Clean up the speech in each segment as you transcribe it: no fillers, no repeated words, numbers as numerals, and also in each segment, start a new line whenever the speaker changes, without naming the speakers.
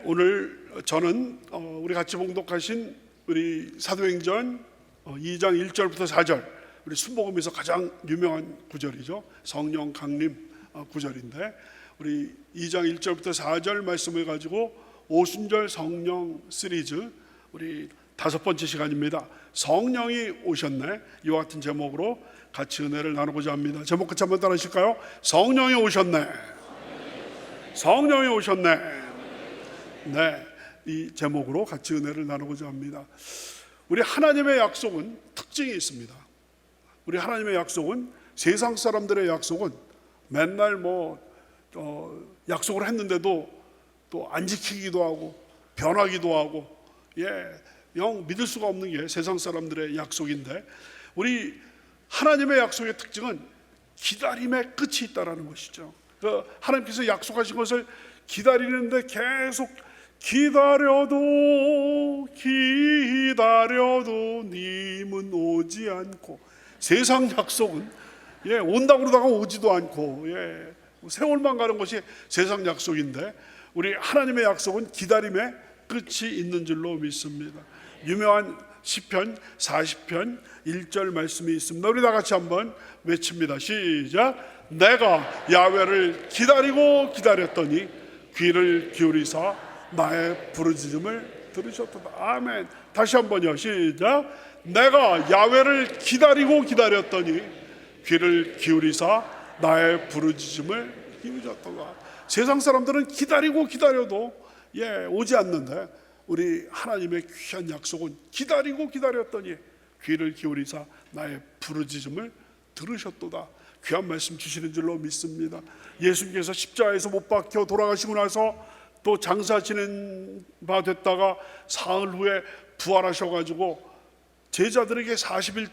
오늘 저는 우리 같이 봉독하신 우리 사도행전 2장 1절부터 4절, 우리 순복음에서 가장 유명한 구절이죠. 성령 강림 구절인데, 우리 2장 1절부터 4절 말씀을 가지고 오순절 성령 시리즈 우리 5번째 시간입니다. 성령이 오셨네, 이와 같은 제목으로 같이 은혜를 나누고자 합니다. 제목 같이 한번 따라 하실까요? 성령이 오셨네, 성령이 오셨네. 네, 이 제목으로 같이 은혜를 나누고자 합니다. 우리 하나님의 약속은 특징이 있습니다. 우리 하나님의 약속은, 세상 사람들의 약속은 맨날 약속을 했는데도 또 안 지키기도 하고 변하기도 하고, 영 믿을 수가 없는 게 세상 사람들의 약속인데, 우리 하나님의 약속의 특징은 기다림의 끝이 있다라는 것이죠. 하나님께서 약속하신 것을 기다리는데 계속 기다려도 님은 오지 않고, 세상 약속은 온다고 그러다가 오지도 않고 세월만 가는 것이 세상 약속인데, 우리 하나님의 약속은 기다림의 끝이 있는 줄로 믿습니다. 유명한 시편 40편 1절 말씀이 있습니다. 우리 다 같이 한번 외칩니다. 시작. 내가 야훼를 기다리고 기다렸더니 귀를 기울이사 나의 부르짖음을 들으셨도다. 아멘. 다시 한번요. 시작. 내가 야훼를 기다리고 기다렸더니 귀를 기울이사 나의 부르짖음을 힘주었도다. 세상 사람들은 기다리고 기다려도 오지 않는데, 우리 하나님의 귀한 약속은 기다리고 기다렸더니 귀를 기울이사 나의 부르짖음을 들으셨도다. 귀한 말씀 주시는 줄로 믿습니다. 예수님께서 십자가에서 못 박혀 돌아가시고 나서 또 장사 지낸 바 됐다가 사흘 후에 부활하셔가지고 제자들에게 40일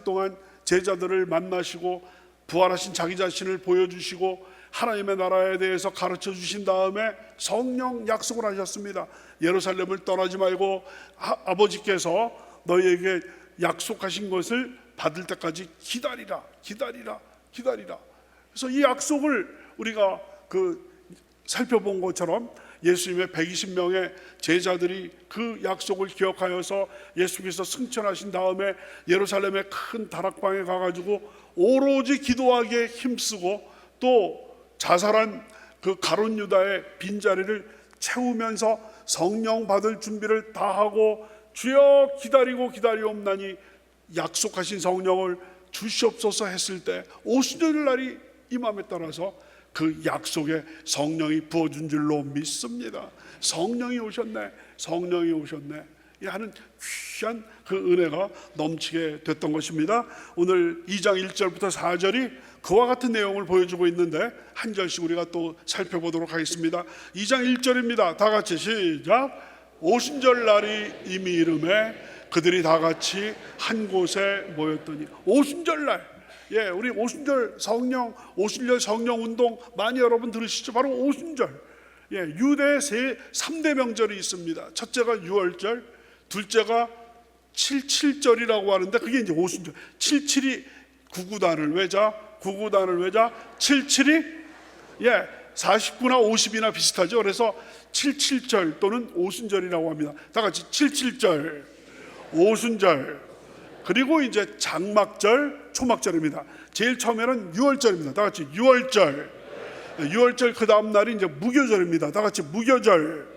동안 제자들을 만나시고 부활하신 자기 자신을 보여주시고 하나님의 나라에 대해서 가르쳐 주신 다음에 성령 약속을 하셨습니다. 예루살렘을 떠나지 말고 아버지께서 너희에게 약속하신 것을 받을 때까지 기다리라. 그래서 이 약속을 우리가 살펴본 것처럼 예수님의 120명의 제자들이 그 약속을 기억하여서 예수께서 승천하신 다음에 예루살렘의 큰 다락방에 가가지고 오로지 기도하기에 힘쓰고, 또 자살한 그 가룟 유다의 빈자리를 채우면서 성령 받을 준비를 다 하고, 주여 기다리옵나니 약속하신 성령을 주시옵소서 했을 때 오순절 날이 임함에 따라서 그 약속에 성령이 부어준 줄로 믿습니다. 성령이 오셨네 하는 귀한 그 은혜가 넘치게 됐던 것입니다. 오늘 2장 1절부터 4절이 그와 같은 내용을 보여주고 있는데, 한 절씩 우리가 또 살펴보도록 하겠습니다. 2장 1절입니다. 다 같이 시작. 오순절 날이 이미 이르매 그들이 다 같이 한 곳에 모였더니. 오순절 날, 우리 오순절 성령 운동 많이 여러분 들으시죠? 바로 오순절. 유대의 3대 명절이 있습니다. 첫째가 유월절, 둘째가 77절이라고 하는데, 그게 이제 오순절. 77이 구구단을 외자, 77이 49나 50이나 비슷하죠. 그래서 77절 또는 오순절이라고 합니다. 다 같이 77절, 오순절, 그리고 이제 장막절, 초막절입니다. 제일 처음에는 유월절입니다. 다 같이 유월절, 그 다음 날이 이제 무교절입니다. 다 같이 무교절.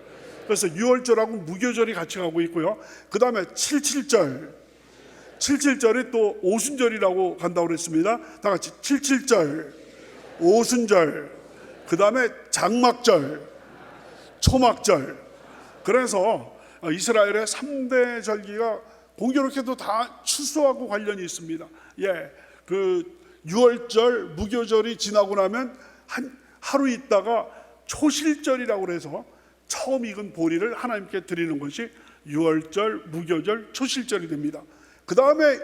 그래서 유월절하고 무교절이 같이 가고 있고요. 그 다음에 77절이 또 오순절이라고 간다고 그랬습니다. 다 같이 77절, 오순절, 그 다음에 장막절, 초막절. 그래서 이스라엘의 3대 절기가 공교롭게도 다 추수하고 관련이 있습니다. 그 유월절, 무교절이 지나고 나면 하루 있다가 초실절이라고 그래서 처음 익은 보리를 하나님께 드리는 것이 유월절, 무교절, 초실절이 됩니다. 그 다음에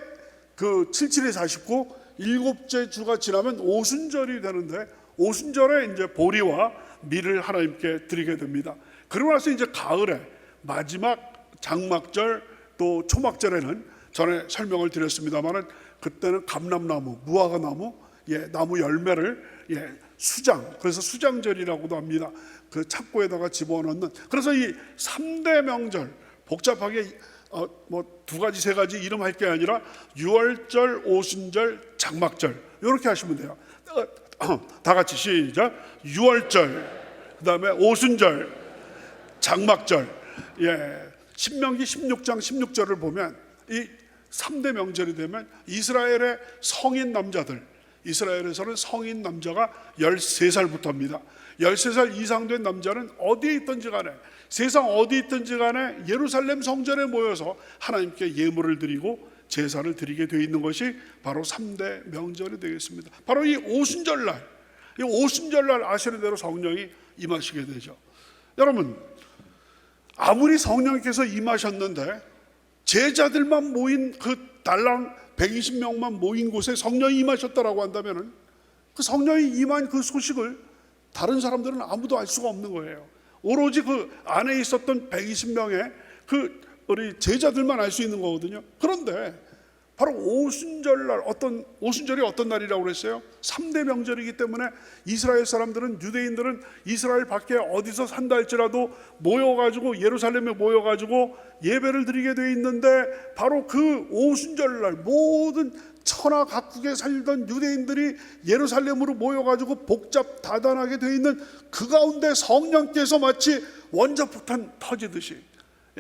그 77에 49, 일곱째 주가 지나면 오순절이 되는데, 오순절에 이제 보리와 밀을 하나님께 드리게 됩니다. 그러고 나서 이제 가을에 마지막 장막절 또 초막절에는 전에 설명을 드렸습니다만은, 그때는 감람나무, 무화과나무, 나무 열매를 수장, 그래서 수장절이라고도 합니다. 그 창고에다가 집어넣는. 그래서 이 3대 명절, 복잡하게 뭐 두 가지 세 가지 이름할 게 아니라 유월절, 오순절, 장막절 이렇게 하시면 돼요. 다 같이 시작. 유월절, 그다음에 오순절, 장막절. 예, 신명기 16장 16절을 보면 이 3대 명절이 되면 이스라엘의 성인 남자들, 이스라엘에서는 성인 남자가 13살부터입니다. 13살 이상 된 남자는 어디에 있든지 간에, 세상 어디 있든지 간에 예루살렘 성전에 모여서 하나님께 예물을 드리고 제사를 드리게 되어 있는 것이 바로 3대 명절이 되겠습니다. 바로 이 오순절날, 이 오순절날 아시는 대로 성령이 임하시게 되죠. 여러분, 아무리 성령께서 임하셨는데 제자들만 모인 그 달랑 120명만 모인 곳에 성령이 임하셨다라고 한다면 그 성령이 임한 그 소식을 다른 사람들은 아무도 알 수가 없는 거예요. 오로지 그 안에 있었던 120명의 그 우리 제자들만 알 수 있는 거거든요. 그런데 바로 오순절날, 오순절이 어떤 날이라고 그랬어요? 3대 명절이기 때문에 이스라엘 사람들은, 유대인들은 이스라엘 밖에 어디서 산다 할지라도 모여가지고 예루살렘에 모여가지고 예배를 드리게 돼 있는데, 바로 그 오순절날 모든 천하 각국에 살던 유대인들이 예루살렘으로 모여가지고 복잡 다단하게 돼 있는 그 가운데 성령께서 마치 원자폭탄 터지듯이,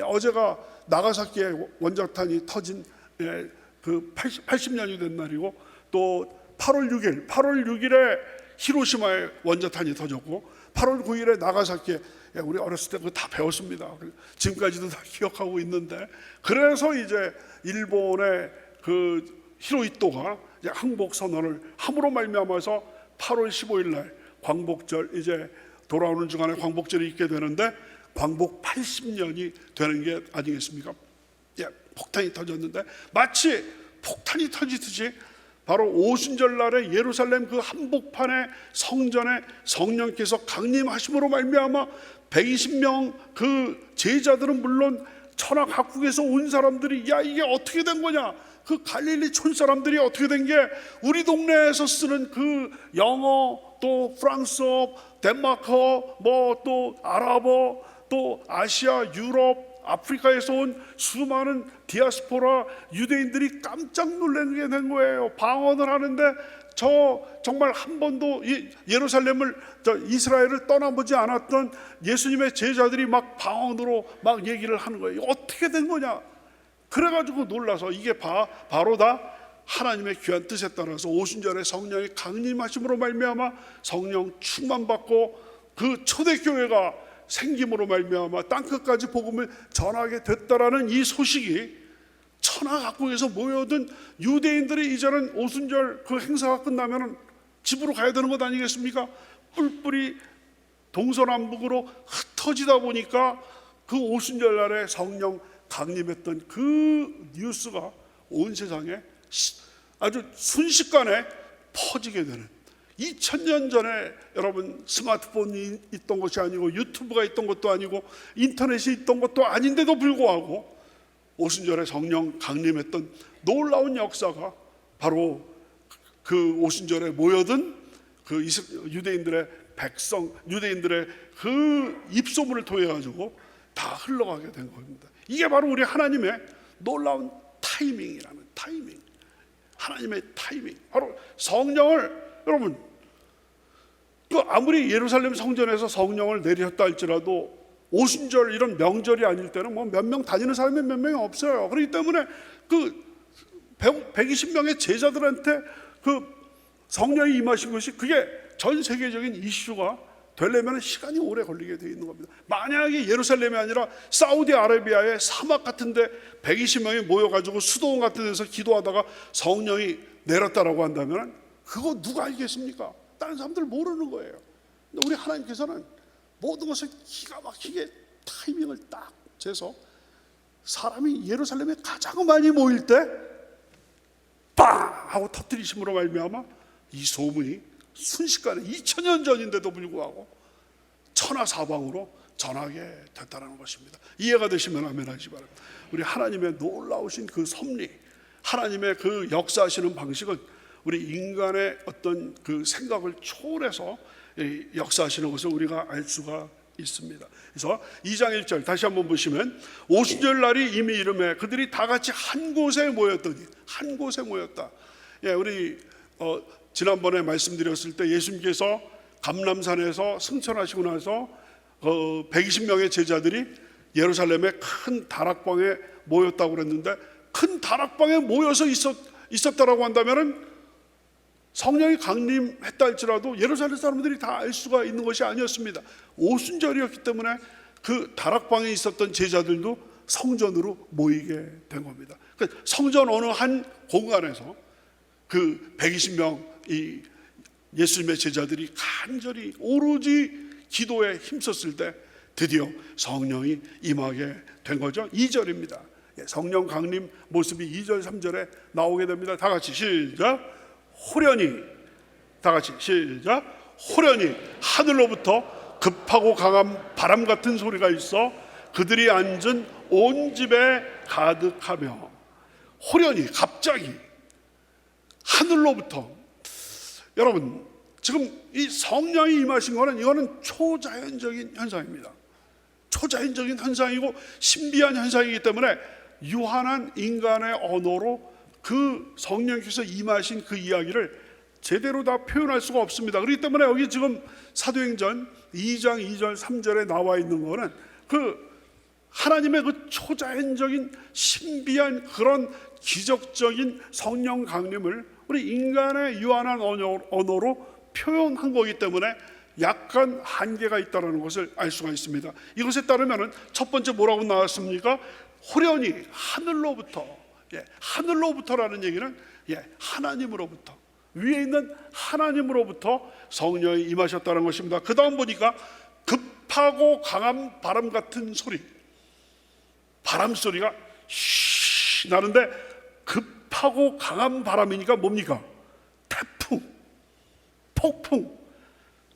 어제가 나가사키에 원자탄이 터진 그 80년이 된 날이고, 또 8월 6일에 히로시마에 원자탄이 터졌고, 8월 9일에 나가사키에, 우리 어렸을 때 그거 다 배웠습니다. 지금까지도 다 기억하고 있는데, 그래서 이제 일본의 그 히로히토가 항복 선언을 함으로 말미암아서 8월 15일 날 광복절, 이제 돌아오는 주간에 광복절이 있게 되는데, 광복 80년이 되는 게 아니겠습니까? 폭탄이 터졌는데 마치 폭탄이 터지듯이 바로 오순절 날에 예루살렘 그 한복판에 성전에 성령께서 강림하심으로 말미암아 120명 그 제자들은 물론 천하 각국에서 온 사람들이, 야, 이게 어떻게 된 거냐, 그 갈릴리 촌 사람들이 어떻게 된 게 우리 동네에서 쓰는 그 영어, 또 프랑스어, 덴마크어, 뭐 또 아랍어, 또 아시아, 유럽, 아프리카에서 온 수많은 디아스포라 유대인들이 깜짝 놀라게 된 거예요. 방언을 하는데 정말 한 번도 예루살렘을, 이스라엘을 떠나보지 않았던 예수님의 제자들이 막 방언으로 막 얘기를 하는 거예요. 어떻게 된 거냐? 그래가지고 놀라서 이게 바로 다 하나님의 귀한 뜻에 따라서 오순절에 성령이 강림하심으로 말미암아 성령 충만받고 그 초대교회가 생김으로 말미암아 땅끝까지 복음을 전하게 됐다라는 이 소식이 천하 각국에서 모여든 유대인들이 이제는 오순절 그 행사가 끝나면 집으로 가야 되는 것 아니겠습니까? 뿔뿔이 동서남북으로 흩어지다 보니까 그 오순절 날에 성령 강림했던 그 뉴스가 온 세상에 아주 순식간에 퍼지게 되는, 2000년 전에 여러분 스마트폰이 있던 것이 아니고 유튜브가 있던 것도 아니고 인터넷이 있던 것도 아닌데도 불구하고 오순절에 성령 강림했던 놀라운 역사가 바로 그 오순절에 모여든 그 유대인들의 유대인들의 그 입소문을 통해 가지고 다 흘러가게 된 겁니다. 이게 바로 우리 하나님의 놀라운 타이밍이라는, 타이밍, 하나님의 타이밍. 바로 성령을, 여러분, 그 아무리 예루살렘 성전에서 성령을 내리셨다 할지라도 오순절 이런 명절이 아닐 때는 뭐 몇 명 다니는 사람이 몇 명이 없어요. 그렇기 때문에 그 120명의 제자들한테 그 성령이 임하신 것이, 그게 전 세계적인 이슈가 되려면 시간이 오래 걸리게 되어 있는 겁니다. 만약에 예루살렘이 아니라 사우디아라비아의 사막 같은데 120명이 모여가지고 수도원 같은 데서 기도하다가 성령이 내렸다라고 한다면 그거 누가 알겠습니까? 다른 사람들 모르는 거예요. 근데 우리 하나님께서는 모든 것을 기가 막히게 타이밍을 딱 재서 사람이 예루살렘에 가장 많이 모일 때 빵! 하고 터뜨리심으로 말미암아 이 소문이 순식간에 2000년 전인데도 불구하고 천하사방으로 전하게 됐다는 것입니다. 이해가 되시면 아멘 하시기 바랍니다. 우리 하나님의 놀라우신 그 섭리, 하나님의 그 역사하시는 방식은 우리 인간의 어떤 그 생각을 초월해서 역사하시는 것을 우리가 알 수가 있습니다. 그래서 2장 1절 다시 한번 보시면, 오순절 날이 이미 이르매 그들이 다 같이 한 곳에 모였더니, 한 곳에 모였다. 우리 지난번에 말씀드렸을 때 예수님께서 감람산에서 승천하시고 나서 120명의 제자들이 예루살렘의 큰 다락방에 모였다고 그랬는데, 큰 다락방에 모여서 있었다라고 한다면은 성령이 강림했다 할지라도 예루살렘 사람들이 다 알 수가 있는 것이 아니었습니다. 오순절이었기 때문에 그 다락방에 있었던 제자들도 성전으로 모이게 된 겁니다. 그러니까 성전 어느 한 공간에서 그 120명 이 예수님의 제자들이 간절히 오로지 기도에 힘썼을 때 드디어 성령이 임하게 된 거죠. 2절입니다. 성령 강림 모습이 2절 3절에 나오게 됩니다. 다 같이 시작. 호련히, 다 같이 시작. 호련히 하늘로부터 급하고 강한 바람 같은 소리가 있어 그들이 앉은 온 집에 가득하며. 호련히, 갑자기 하늘로부터. 여러분, 지금 이 성령이 임하신 거는, 이거는 초자연적인 현상입니다. 초자연적인 현상이고 신비한 현상이기 때문에 유한한 인간의 언어로 그 성령께서 임하신 그 이야기를 제대로 다 표현할 수가 없습니다. 그렇기 때문에 여기 지금 사도행전 2장 2절 3절에 나와 있는 거는 그 하나님의 그 초자연적인 신비한 그런 기적적인 성령 강림을 우리 인간의 유한한 언어로 표현한 거기 때문에 약간 한계가 있다는 것을 알 수가 있습니다. 이것에 따르면 첫 번째 뭐라고 나왔습니까? 호련히 하늘로부터. 하늘로부터라는 얘기는 하나님으로부터, 위에 있는 하나님으로부터 성령이 임하셨다는 것입니다. 그 다음 보니까 급하고 강한 바람 같은 소리, 바람 소리가 쉬 나는데, 급하고 강한 바람이니까 뭡니까? 태풍, 폭풍,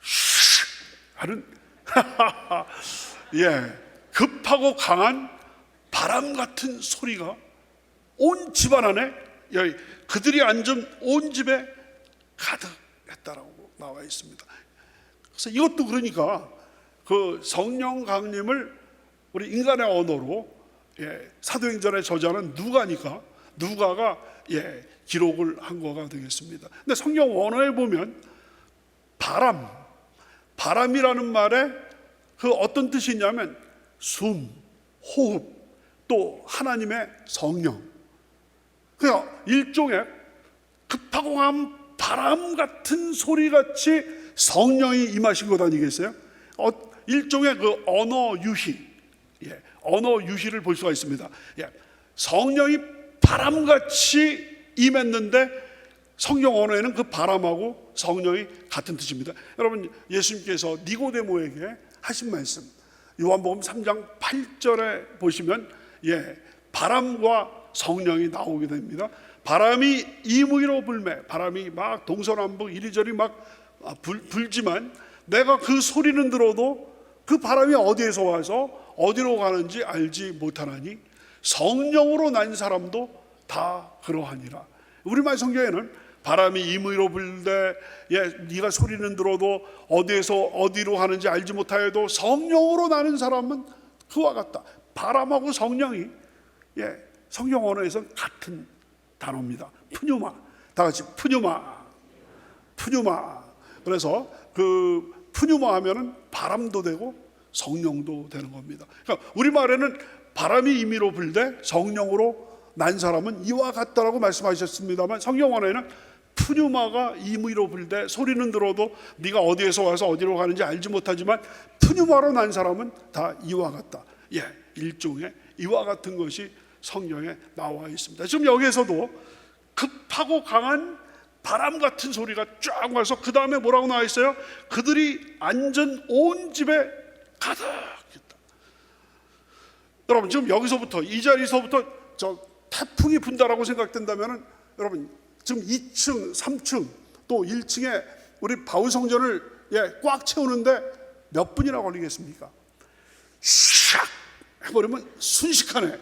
쉬 하는 급하고 강한 바람 같은 소리가 온 집안 안에, 그들이 앉은 온 집에 가득했다라고 나와 있습니다. 그래서 이것도 그러니까 그 성령 강림을 우리 인간의 언어로 사도행전의 저자는 누가니까 누가가 기록을 한 거가 되겠습니다. 근데 성경 원어에 보면 바람이라는 말에 그 어떤 뜻이 있냐면 숨, 호흡, 또 하나님의 성령, 그냥 일종의 급하고 강한 바람 같은 소리같이 성령이 임하신 것 아니겠어요? 일종의 그 언어 유희를 볼 수가 있습니다. 성령이 바람같이 임했는데 성경 언어에는 그 바람하고 성령이 같은 뜻입니다. 여러분, 예수님께서 니고데모에게 하신 말씀, 요한복음 3장 8절에 보시면 바람과 성령이 나오게 됩니다. 바람이 임의로 불매, 바람이 막 동서남북 이리저리 막 불지만 내가 그 소리는 들어도 그 바람이 어디에서 와서 어디로 가는지 알지 못하나니 성령으로 난 사람도 다 그러하니라. 우리말 성경에는 바람이 임의로 불되 네가 소리는 들어도 어디에서 어디로 가는지 알지 못하여도 성령으로 나는 사람은 그와 같다. 바람하고 성령이 성경 언어에서는 같은 단어입니다. 푸뉴마. 다 같이 푸뉴마. 그래서 그 푸뉴마 하면은 바람도 되고 성령도 되는 겁니다. 그러니까 우리말에는 바람이 임의로 불되 성령으로 난 사람은 이와 같다라고 말씀하셨습니다만, 성경 언어에는 푸뉴마가 임의로 불되 소리는 들어도 네가 어디에서 와서 어디로 가는지 알지 못하지만 푸뉴마로 난 사람은 다 이와 같다. 일종의 이와 같은 것이 성경에 나와 있습니다. 지금 여기에서도 급하고 강한 바람 같은 소리가 쫙 와서 그 다음에 뭐라고 나와 있어요? 그들이 앉은 온 집에 가득했다. 여러분, 지금 여기서부터 이 자리에서부터 저 태풍이 분다라고 생각된다면 여러분, 지금 2층, 3층 또 1층에 우리 바울 성전을 꽉 채우는데 몇 분이나 걸리겠습니까? 샥 해버리면 순식간에.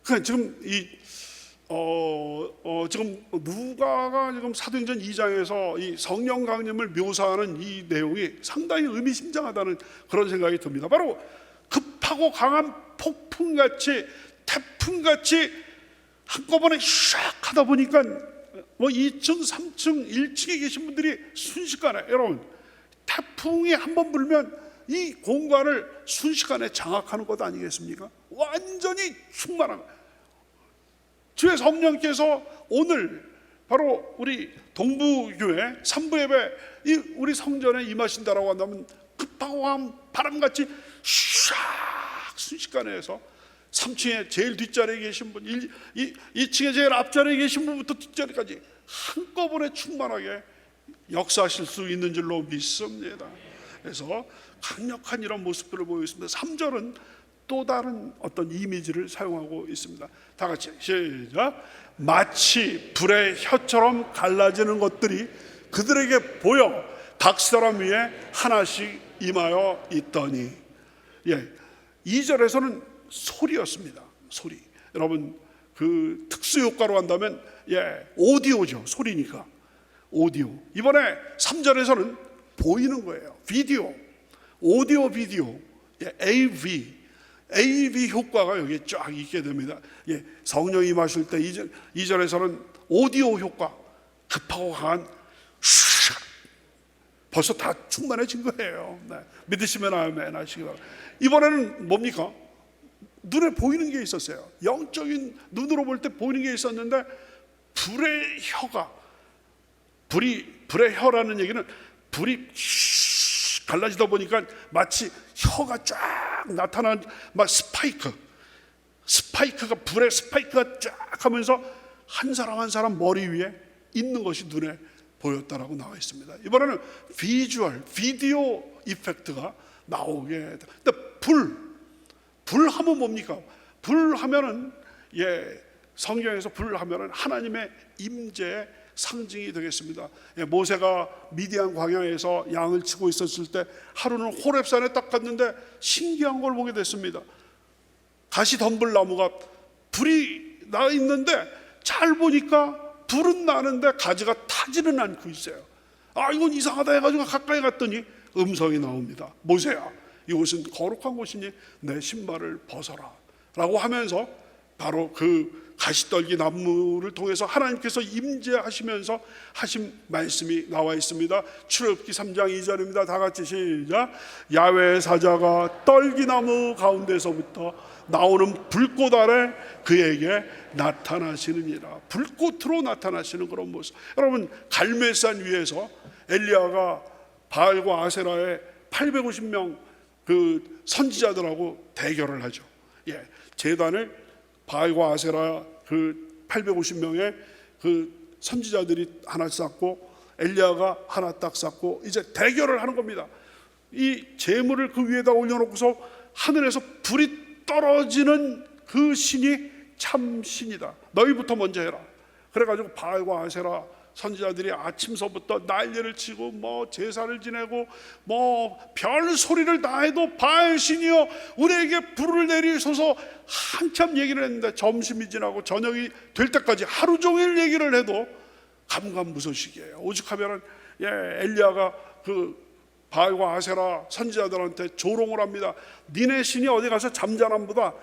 그러니까 지금 이 지금 누가가 지금 사도행전 2장에서 이 성령 강림을 묘사하는 이 내용이 상당히 의미심장하다는 그런 생각이 듭니다. 바로 급하고 강한 폭풍같이, 태풍같이 한꺼번에 샥 하다 보니까 2층, 3층, 1층에 계신 분들이 순식간에, 여러분, 태풍이 한번 불면 이 공간을 순식간에 장악하는 것 아니겠습니까? 완전히 충만한 거예요. 주의 성령께서 오늘 바로 우리 동부교회 3부 예배 우리 성전에 임하신다라고 한다면 급하고 한 바람같이 샥 순식간에 해서 3층에 제일 뒷자리에 계신 분, 2층에 제일 앞자리에 계신 분부터 뒷자리까지 한꺼번에 충만하게 역사하실 수 있는 줄로 믿습니다. 그래서 강력한 이런 모습들을 보이고 있습니다. 3절은 또 다른 어떤 이미지를 사용하고 있습니다. 다 같이 시작. 마치 불의 혀처럼 갈라지는 것들이 그들에게 보여 각 사람 위에 하나씩 임하여 있더니. 2절에서는 소리였습니다. 소리. 여러분 그 특수 효과로 한다면 오디오죠. 소리니까 오디오. 이번에 3절에서는 보이는 거예요. 비디오, 오디오 비디오, AV 효과가 여기에 쫙 있게 됩니다. 성령이 임하실 때 2절에서는 오디오 효과, 급하고 강한 벌써 다 충만해진 거예요. 믿으시면 아멘 하시기 바랍니다. 이번에는 뭡니까? 눈에 보이는 게 있었어요. 영적인 눈으로 볼 때 보이는 게 있었는데 불의 혀가, 불의 혀라는 얘기는 불이 갈라지다 보니까 마치 혀가 쫙 나타나는 스파이크가 불의 스파이크가 쫙 하면서 한 사람 한 사람 머리 위에 있는 것이 눈에 보였다라고 나와 있습니다. 이번에는 비디오 이펙트가 나오게. 근데 불 하면 뭡니까? 불 하면은 성경에서 불 하면은 하나님의 임재의 상징이 되겠습니다. 모세가 미디안 광야에서 양을 치고 있었을 때 하루는 호렙산에 딱 갔는데 신기한 걸 보게 됐습니다. 가시덤불나무가 불이 나 있는데 잘 보니까 불은 나는데 가지가 타지는 않고 있어요. 이건 이상하다 해가지고 가까이 갔더니 음성이 나옵니다. 모세야, 이곳은 거룩한 곳이니 내 신발을 벗어라 라고 하면서 바로 그 가시떨기 나무를 통해서 하나님께서 임재하시면서 하신 말씀이 나와 있습니다. 출애굽기 3장 2절입니다. 다 같이 시작. 야훼의 사자가 떨기나무 가운데서부터 나오는 불꽃 아래 그에게 나타나시느니라. 불꽃으로 나타나시는 그런 모습. 여러분, 갈멜산 위에서 엘리야가 바알과 아세라의 850명 그 선지자들하고 대결을 하죠. 제단을 바알과 아세라 그 850명의 그 선지자들이 하나 쌓고 엘리야가 하나 딱 쌓고 이제 대결을 하는 겁니다. 이 제물을 그 위에다 올려놓고서 하늘에서 불이 떨어지는 그 신이 참 신이다. 너희부터 먼저 해라. 그래가지고 바알과 아세라 선지자들이 아침서부터 난리를 치고 제사를 지내고 별 소리를 다 해도 바알 신이여 우리에게 불을 내리소서 한참 얘기를 했는데 점심이 지나고 저녁이 될 때까지 하루 종일 얘기를 해도 감감무소식이에요. 오죽하면은 엘리야가 그 바알과 아세라 선지자들한테 조롱을 합니다. 니네 신이 어디 가서 잠자남보다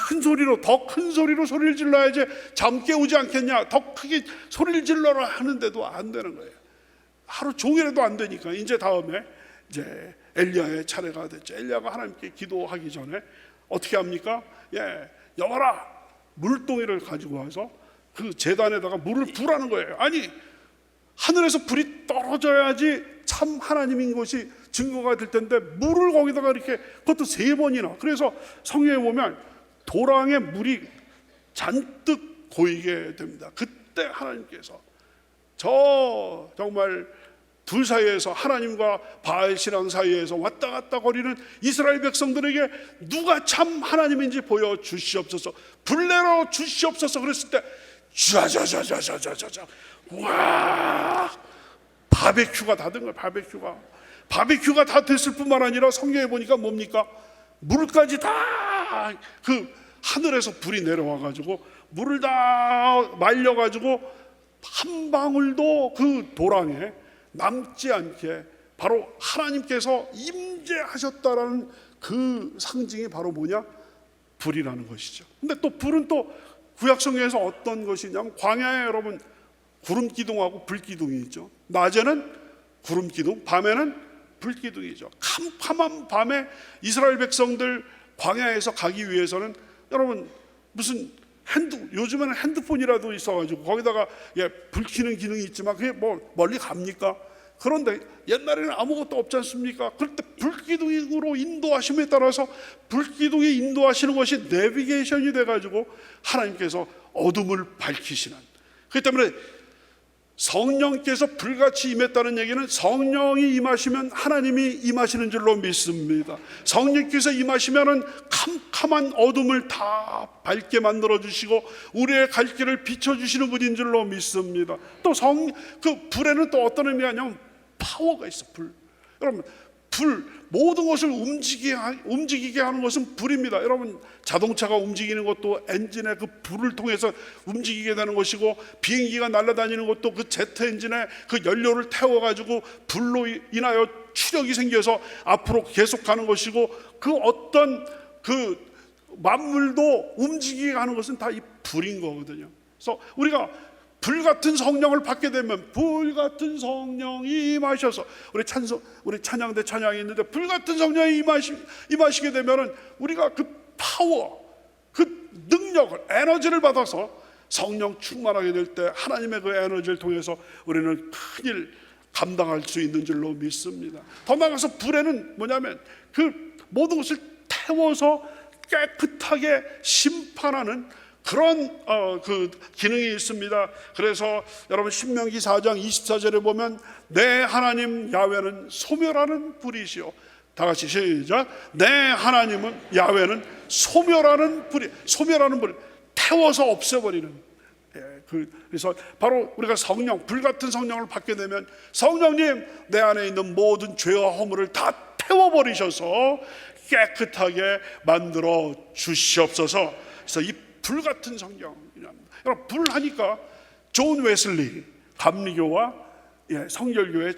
큰 소리로, 더 큰 소리로 소리를 질러야지 잠 깨우지 않겠냐, 더 크게 소리를 질러라 하는데도 안 되는 거예요. 하루 종일해도 안 되니까 이제 다음에 이제 엘리야의 차례가 됐죠. 엘리야가 하나님께 기도하기 전에 어떻게 합니까? 여봐라, 물동이를 가지고 와서 그 제단에다가 물을 부라는 거예요. 아니, 하늘에서 불이 떨어져야지 참 하나님인 것이 증거가 될 텐데 물을 거기다가 이렇게, 그것도 3번이나. 그래서 성경에 보면 도랑에 물이 잔뜩 고이게 됩니다. 그때 하나님께서 정말 둘 사이에서, 하나님과 바알 신앙 사이에서 왔다 갔다 거리는 이스라엘 백성들에게 누가 참 하나님인지 보여주시옵소서, 불 내려 주시옵소서 그랬을 때 좌좌좌좌좌좌좌, 와, 바베큐가 다 된 거예요. 바베큐가 다 됐을 뿐만 아니라 성경에 보니까 뭡니까? 물까지 다 그 하늘에서 불이 내려와 가지고 물을 다 말려가지고 한 방울도 그 도랑에 남지 않게 바로 하나님께서 임재하셨다라는 그 상징이 바로 뭐냐? 불이라는 것이죠. 근데 또 불은 또 구약성경에서 어떤 것이냐면 광야에 여러분 구름 기둥하고 불 기둥이 있죠. 낮에는 구름 기둥, 밤에는 불 기둥이죠. 캄캄한 밤에 이스라엘 백성들 광야에서 가기 위해서는 여러분 무슨 요즘에는 핸드폰이라도 있어가지고 거기다가 불 켜는 기능이 있지만 그게 뭐 멀리 갑니까? 그런데 옛날에는 아무것도 없지 않습니까? 그럴 때 불기둥으로 인도하심에 따라서 불기둥이 인도하시는 것이 내비게이션이 돼가지고 하나님께서 어둠을 밝히시는, 그렇기 때문에 성령께서 불같이 임했다는 얘기는 성령이 임하시면 하나님이 임하시는 줄로 믿습니다. 성령께서 임하시면은 캄캄한 어둠을 다 밝게 만들어 주시고 우리의 갈 길을 비춰 주시는 분인 줄로 믿습니다. 또 그 불에는 또 어떤 의미가 있냐면 파워가 있어. 여러분 모든 것을 움직이게 하는 것은 불입니다. 여러분 자동차가 움직이는 것도 엔진의 그 불을 통해서 움직이게 되는 것이고, 비행기가 날아다니는 것도 그 제트 엔진에 그 연료를 태워가지고 불로 인하여 추력이 생겨서 앞으로 계속 가는 것이고, 그 어떤 그 만물도 움직이게 하는 것은 다 이 불인 거거든요. 그래서 우리가 불같은 성령을 받게 되면, 불같은 성령이 임하셔서, 우리 찬양대 찬양이 있는데 불같은 성령이 임하시게 되면은 우리가 그 파워, 그 능력을, 에너지를 받아서 성령 충만하게 될 때 하나님의 그 에너지를 통해서 우리는 큰일 감당할 수 있는 줄로 믿습니다. 더 나아가서 불에는 뭐냐면 그 모든 것을 태워서 깨끗하게 심판하는 그런 그 기능이 있습니다. 그래서 여러분 신명기 4장 24절에 보면 내 하나님 야훼는 소멸하는 불이시오. 다 같이 시작. 내 하나님은 야훼는 소멸하는 불, 태워서 없애버리는. 그래서 바로 우리가 불같은 성령을 받게 되면 성령님 내 안에 있는 모든 죄와 허물을 다 태워버리셔서 깨끗하게 만들어 주시옵소서. 그래서 이 불같은 성령이랍니다. 여러분 불 하니까 존 웨슬리 감리교와 성결교의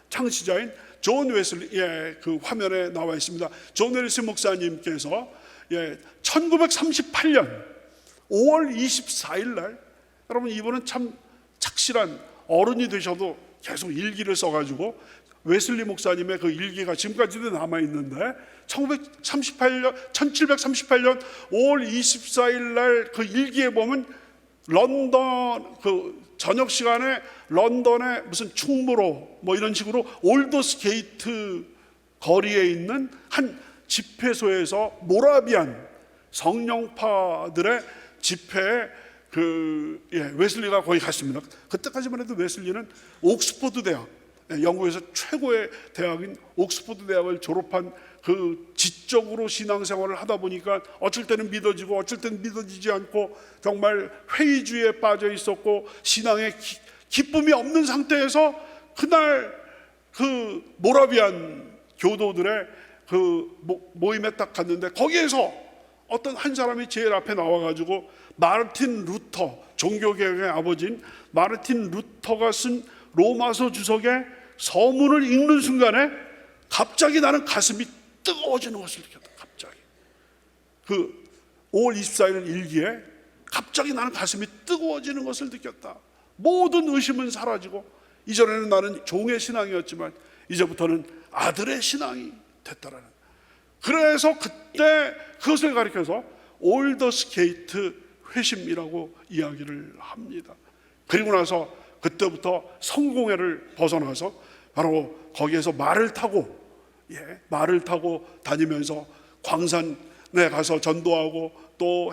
창시자인 존 웨슬리 그 화면에 나와 있습니다. 존 웨슬리 목사님께서 1938년 5월 24일 날, 여러분 이분은 참 착실한 어른이 되셔도 계속 일기를 써가지고 웨슬리 목사님의 그 일기가 지금까지도 남아 있는데 1738년 5월 24일 날 그 일기에 보면 런던 그 저녁 시간에 런던의 무슨 충무로 뭐 이런 식으로 올더스 게이트 거리에 있는 한 집회소에서 모라비안 성령파들의 집회에 웨슬리가 거기 갔습니다. 그때까지만 해도 웨슬리는 옥스퍼드 대학, 영국에서 최고의 대학인 옥스퍼드 대학을 졸업한 그 지적으로 신앙생활을 하다 보니까 어쩔 때는 믿어지고 어쩔 때는 믿어지지 않고 정말 회의주의에 빠져 있었고 신앙에 기쁨이 없는 상태에서 그날 그 모라비안 교도들의 그 모임에 딱 갔는데 거기에서 어떤 한 사람이 제일 앞에 나와가지고 마르틴 루터, 종교개혁의 아버지인 마르틴 루터가 쓴 로마서 주석의 서문을 읽는 순간에 갑자기 나는 가슴이 뜨거워지는 것을 느꼈다. 갑자기 그 5월 24일 일기에 갑자기 나는 가슴이 뜨거워지는 것을 느꼈다. 모든 의심은 사라지고 이전에는 나는 종의 신앙이었지만 이제부터는 아들의 신앙이 됐다라는. 그래서 그때 그것을 가리켜서 올더스 게이트 회심이라고 이야기를 합니다. 그리고 나서 그때부터 성공회를 벗어나서 바로 거기에서 말을 타고 다니면서 광산에 가서 전도하고 또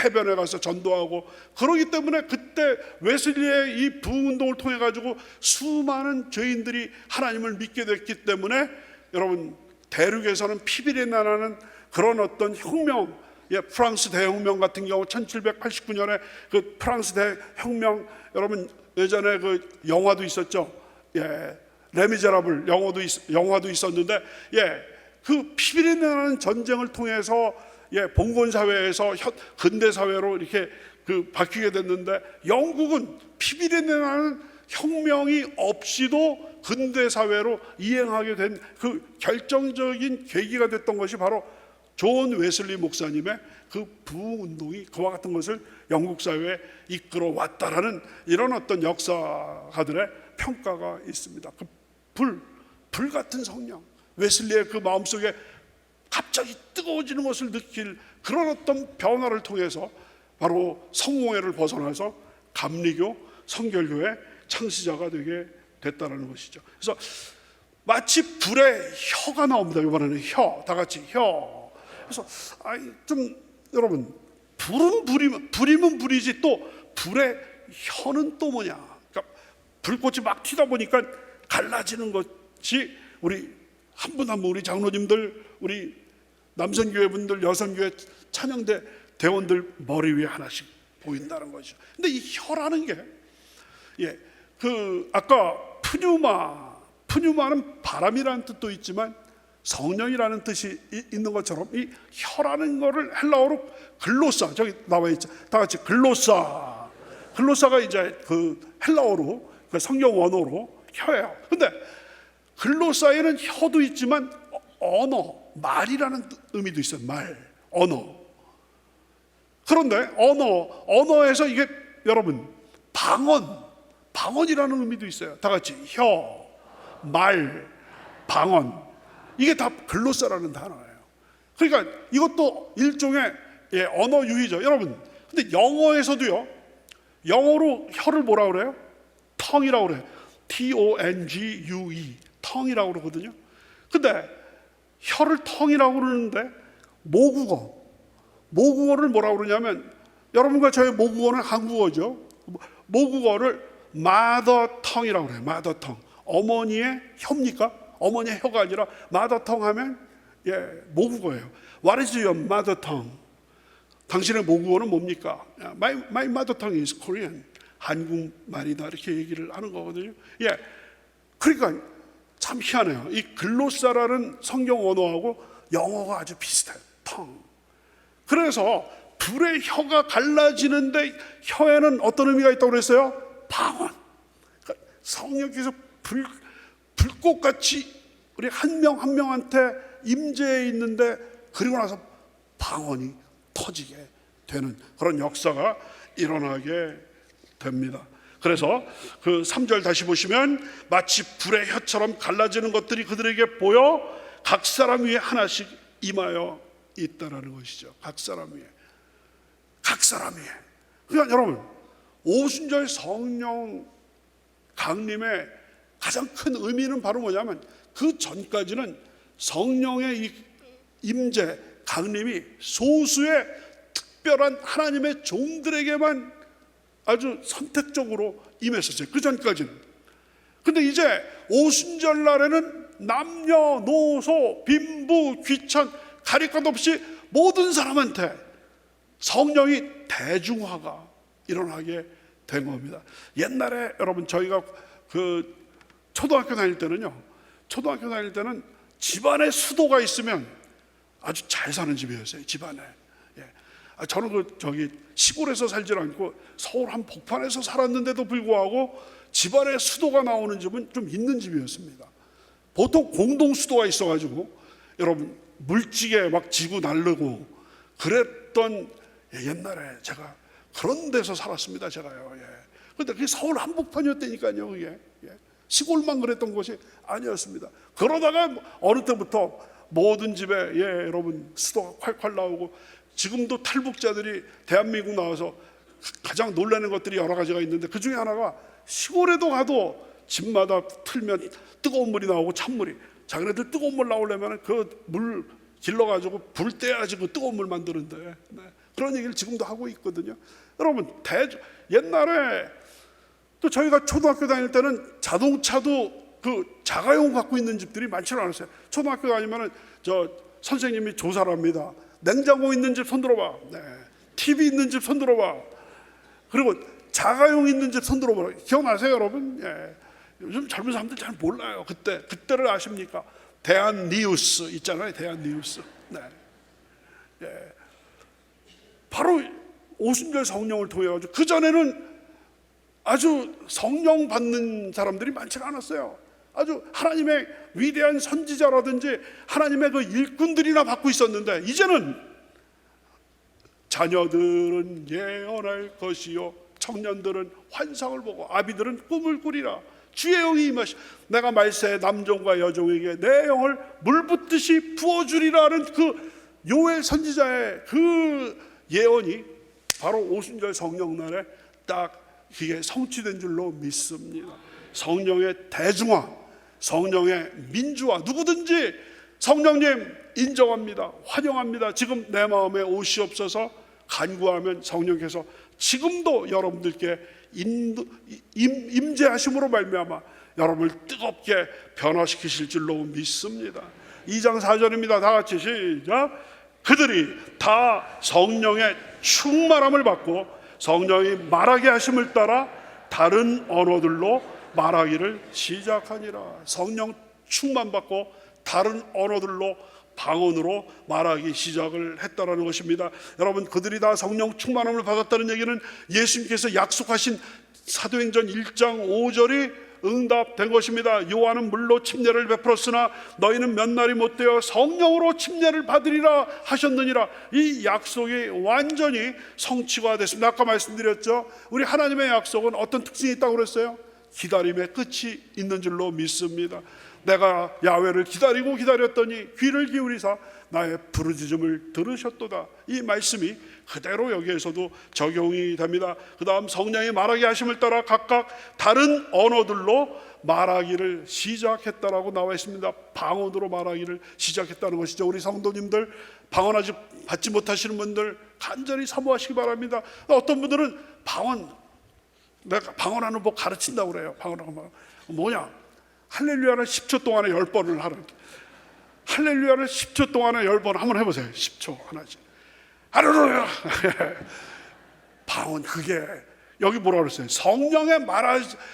해변에 가서 전도하고, 그러기 때문에 그때 웨슬리의 이 부흥운동을 통해 가지고 수많은 죄인들이 하나님을 믿게 됐기 때문에 여러분 대륙에서는 피비린내 나는 그런 어떤 혁명, 프랑스 대혁명 같은 경우 1789년에 그 프랑스 대혁명, 여러분 예전에 그 영화도 있었죠. 레미제라블 영화도 있었는데 그 피비린내 나는 전쟁을 통해서 봉건 사회에서 근대 사회로 이렇게 바뀌게 됐는데, 영국은 피비린내 나는 혁명이 없이도 근대 사회로 이행하게 된 그 결정적인 계기가 됐던 것이 바로 존 웨슬리 목사님의 그 부흥운동이 그와 같은 것을 영국 사회에 이끌어 왔다라는 이런 어떤 역사가들의 평가가 있습니다. 그 불 같은 성령, 웨슬리의 그 마음속에 갑자기 뜨거워지는 것을 느낄 그런 어떤 변화를 통해서 바로 성공회를 벗어나서 감리교, 성결교의 창시자가 되게 됐다는 것이죠. 그래서 마치 불에 혀가 나옵니다. 이번에는 혀, 다 같이 혀. 그래서 여러분, 불이면 불이지 또 불의 혀는 또 뭐냐? 그러니까 불꽃이 막 튀다 보니까 갈라지는 것이 우리 한 분 한 분, 우리 장로님들, 우리 남성교회 분들, 여성교회 찬양대 대원들 머리 위에 하나씩 보인다는 거죠. 근데 이 혀라는 게 아까 푸뉴마는 바람이라는 뜻도 있지만 성령이라는 뜻이 있는 것처럼 이 혀라는 거를 헬라어로 글로사, 저기 나와 있죠. 다 같이 글로사가 이제 그 헬라어로 그 성경 원어로 혀예요. 근데 글로사에는 혀도 있지만 언어, 말이라는 의미도 있어요. 언어. 그런데 언어에서 이게 여러분 방언이라는 의미도 있어요. 다 같이 혀, 말, 방언, 이게 다 글로사라는 단어예요. 그러니까 이것도 일종의 언어 유희죠. 여러분, 근데 영어에서도요, 영어로 혀를 뭐라 그래요? tongue이라고 그래요. tongue, tongue이라고 그러거든요. 근데 혀를 tongue이라고 그러는데 모국어를 뭐라고 그러냐면, 여러분과 저의 모국어는 한국어죠. 모국어를 mother tongue이라고 그래요. mother tongue. 어머니의 혀입니까? 어머니의 혀가 아니라 mother tongue 하면 모국어예요. What is your mother tongue? 당신의 모국어는 뭡니까? My mother tongue is Korean. 한국말이다, 이렇게 얘기를 하는 거거든요. 그러니까 참 희한해요. 이 글로사라는 성경 언어하고 영어가 아주 비슷해요. tongue. 그래서 불의 혀가 갈라지는데 혀에는 어떤 의미가 있다고 그랬어요? 방언. 그러니까 성령께서 불꽃같이 우리 한 명 한 명한테 임재해 있는데, 그리고 나서 방언이 터지게 되는 그런 역사가 일어나게 됩니다. 그래서 그 3절 다시 보시면, 마치 불의 혀처럼 갈라지는 것들이 그들에게 보여 각 사람 위에 하나씩 임하여 있다라는 것이죠. 각 사람 위에. 그러니까 여러분, 오순절 성령 강림의 가장 큰 의미는 바로 뭐냐면, 그 전까지는 성령의 이 임재, 강림이 소수의 특별한 하나님의 종들에게만 아주 선택적으로 임했었어요. 그 전까지는. 근데 이제 오순절 날에는 남녀노소, 빈부, 귀천 가릴 것 없이 모든 사람한테 성령이 대중화가 일어나게 된 겁니다. 옛날에 여러분, 저희가 그 초등학교 다닐 때는 집안에 수도가 있으면 아주 잘 사는 집이었어요. 집안에. 저는 시골에서 살지 않고 서울 한 복판에서 살았는데도 불구하고 집안에 수도가 나오는 집은 좀 있는 집이었습니다. 보통 공동 수도가 있어가지고 여러분 물찌개 막 지고 날르고 그랬던 옛날에 제가 그런 데서 살았습니다. 제가요. 그런데 그게 서울 한복판이었다니까요. 그게 시골만 그랬던 것이 아니었습니다. 그러다가 어느 때부터 모든 집에 여러분 수도가 콸콸 나오고, 지금도 탈북자들이 대한민국 나와서 가장 놀라는 것들이 여러 가지가 있는데, 그 중에 하나가 시골에도 가도 집마다 틀면 뜨거운 물이 나오고 찬물이, 자기네들 뜨거운 물 나오려면 그 물 길러가지고 불 떼야지 그 뜨거운 물 만드는데, 그런 얘기를 지금도 하고 있거든요. 여러분, 옛날에 또 저희가 초등학교 다닐 때는 자동차도 그 자가용 갖고 있는 집들이 많지는 않았어요. 초등학교 다니면은 선생님이 조사를 합니다. 냉장고 있는 집 손들어봐. TV 있는 집 손들어봐. 그리고 자가용 있는 집 손들어봐. 기억나세요, 여러분? 요즘 젊은 사람들 잘 몰라요. 그때를 아십니까? 대한뉴스 있잖아요. 대한뉴스. 바로 오순절 성령을 통해 가지고, 그 전에는 아주 성령 받는 사람들이 많지가 않았어요. 아주 하나님의 위대한 선지자라든지 하나님의 그 일꾼들이나 받고 있었는데, 이제는 자녀들은 예언할 것이요 청년들은 환상을 보고 아비들은 꿈을 꾸리라. 주의 영이 임하시, 내가 말세 남종과 여종에게 내 영을 물붓듯이 부어주리라는 그 요엘 선지자의 그 예언이 바로 오순절 성령날에 딱 이게 성취된 줄로 믿습니다. 성령의 대중화, 성령의 민주화, 누구든지 성령님 인정합니다, 환영합니다, 지금 내 마음에 오시옵소서 간구하면 성령께서 지금도 여러분들께 임재하심으로 말미암아 여러분을 뜨겁게 변화시키실 줄로 믿습니다. 2장 4절입니다. 다 같이 시작. 그들이 다 성령의 충만함을 받고 성령이 말하게 하심을 따라 다른 언어들로 말하기를 시작하니라. 성령 충만 받고 다른 언어들로 방언으로 말하기 시작을 했다라는 것입니다. 여러분, 그들이 다 성령 충만함을 받았다는 얘기는 예수님께서 약속하신 사도행전 1장 5절이 응답된 것입니다. 요한은 물로 침례를 베풀었으나 너희는 몇 날이 못되어 성령으로 침례를 받으리라 하셨느니라. 이 약속이 완전히 성취가 됐습니다. 아까 말씀드렸죠. 우리 하나님의 약속은 어떤 특징이 있다고 그랬어요? 기다림의 끝이 있는 줄로 믿습니다. 내가 야훼를 기다리고 기다렸더니 귀를 기울이사 나의 부르짖음을 들으셨도다. 이 말씀이 그대로 여기에서도 적용이 됩니다. 그 다음 성령이 말하게 하심을 따라 각각 다른 언어들로 말하기를 시작했다라고 나와 있습니다. 방언으로 말하기를 시작했다는 것이죠. 우리 성도님들 방언 아직 받지 못하시는 분들 간절히 사모하시기 바랍니다. 어떤 분들은 내가 방언하는 법 가르친다고 그래요. 방언하는 법 뭐냐? 할렐루야를 10초 동안에 10번을 하는, 할렐루야를 10초 동안에 10번 한번 해보세요. 10초 하나씩. 할렐루야. 방언, 그게 여기 뭐라 그랬어요? 성령의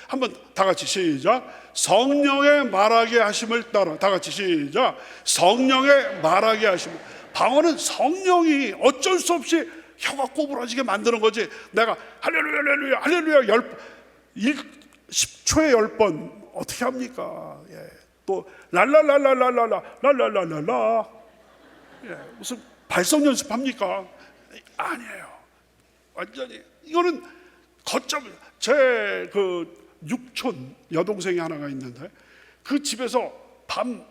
한번 다 같이 시작. 성령의 말하게 하심을 따라. 다 같이 시작. 성령의 말하게 하심을. 방언은 성령이 어쩔 수 없이 혀가 꼬부라지게 만드는 거지. 내가 할렐루야 할렐루야 할렐루야 10초에 10번 어떻게 합니까? 예. 또 랄랄랄랄랄랄랄랄랄랄라, 예. 무슨 발성 연습합니까? 아니에요. 완전히 이거는 거점. 제 그 육촌 여동생이 하나가 있는데 그 집에서 밤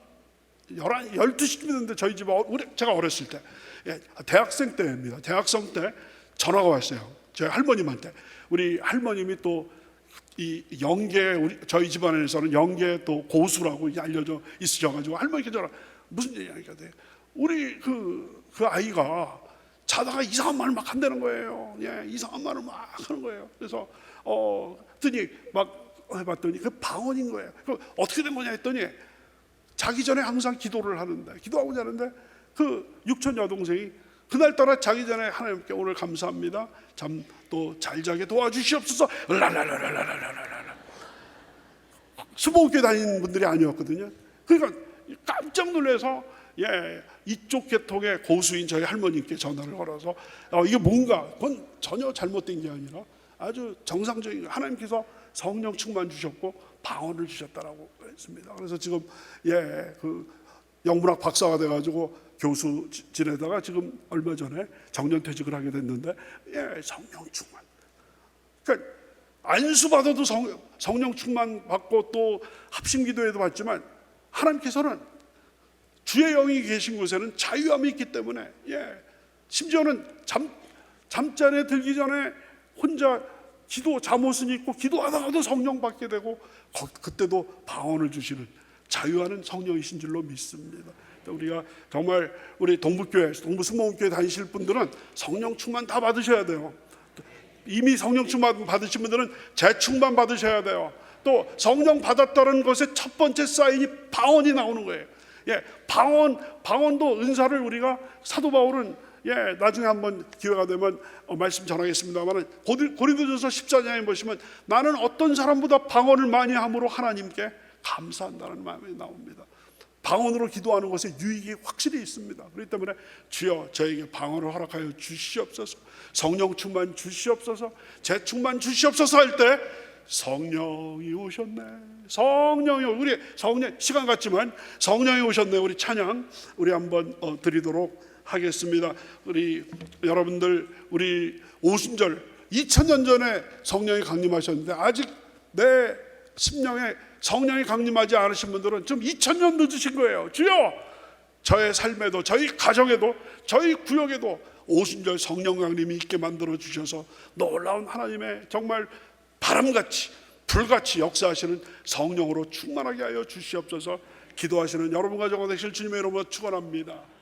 12시쯤 됐는데 저희 집에 제가 어렸을 때, 예, 대학생 때입니다. 대학생 때 전화가 왔어요. 저희 할머님한테. 우리 할머님이 또 이 영계, 저희 집안에서는 영계 또 고수라고 알려져 있으셔가지고 할머니께 전화, 무슨 얘기가 돼? 우리 그 아이가 자다가 이상한 말을 막 한다는 거예요. 예, 이상한 말을 막 하는 거예요. 그래서 그랬더니 막 해봤더니 그 방언인 거예요. 그 어떻게 된 거냐 했더니 자기 전에 항상 기도를 하는데, 기도하고 자는데 그 육촌 여동생이 그날따라 자기 전에 하나님께 오늘 감사합니다, 잠 또 잘 자게 도와주시옵소서, 랄랄랄랄랄랄랄랄. 수목교회 다니는 분들이 아니었거든요. 그러니까 깜짝 놀라서, 예, 이쪽 계통의 고수인 저희 할머니께 전화를 걸어서 이게 뭔가, 그건 전혀 잘못된 게 아니라 아주 정상적인, 하나님께서 성령 충만 주셨고 방언을 주셨다라고 했습니다. 그래서 지금, 예, 그 영문학 박사가 돼가지고 교수 지내다가 지금 얼마 전에 정년퇴직을 하게 됐는데, 예, 성령 충만. 그러니까 안수 받아도 성령 충만 받고 또 합심기도에도 받지만 하나님께서는 주의 영이 계신 곳에는 자유함이 있기 때문에, 예, 심지어는 잠자리에 들기 전에 혼자 기도 잠옷은 입고 기도하다가도 성령 받게 되고 그때도 방언을 주시는 자유하는 성령이신 줄로 믿습니다. 우리가 정말 우리 동부교회, 동부승모교회 다니실 분들은 성령 충만 다 받으셔야 돼요. 이미 성령 충만 받으신 분들은 재충만 받으셔야 돼요. 또 성령 받았다는 것의 첫 번째 사인이 방언이 나오는 거예요. 예, 방언도 은사를 우리가, 사도 바울은, 예, 나중에 한번 기회가 되면 말씀 전하겠습니다만 고린도전서 14장에 보시면 나는 어떤 사람보다 방언을 많이 함으로 하나님께 감사한다는 마음이 나옵니다. 방언으로 기도하는 것에 유익이 확실히 있습니다. 그렇기 때문에 주여 저에게 방언을 허락하여 주시옵소서, 성령 충만 주시옵소서, 재충만 주시옵소서 할 때 성령이 오셨네, 성령이, 우리 성령, 시간 같지만 성령이 오셨네, 우리 찬양 우리 한번 드리도록 하겠습니다. 우리 여러분들, 우리 오순절 2000년 전에 성령이 강림하셨는데 아직 내 심령에 성령이 강림하지 않으신 분들은 좀 2000년 늦으신 거예요. 주여 저의 삶에도, 저희 가정에도, 저희 구역에도 오순절 성령 강림이 있게 만들어 주셔서 놀라운 하나님의 정말 바람같이 불같이 역사하시는 성령으로 충만하게 하여 주시옵소서. 기도하시는 여러분 가정과 되실 주님의 이름으로 축원합니다.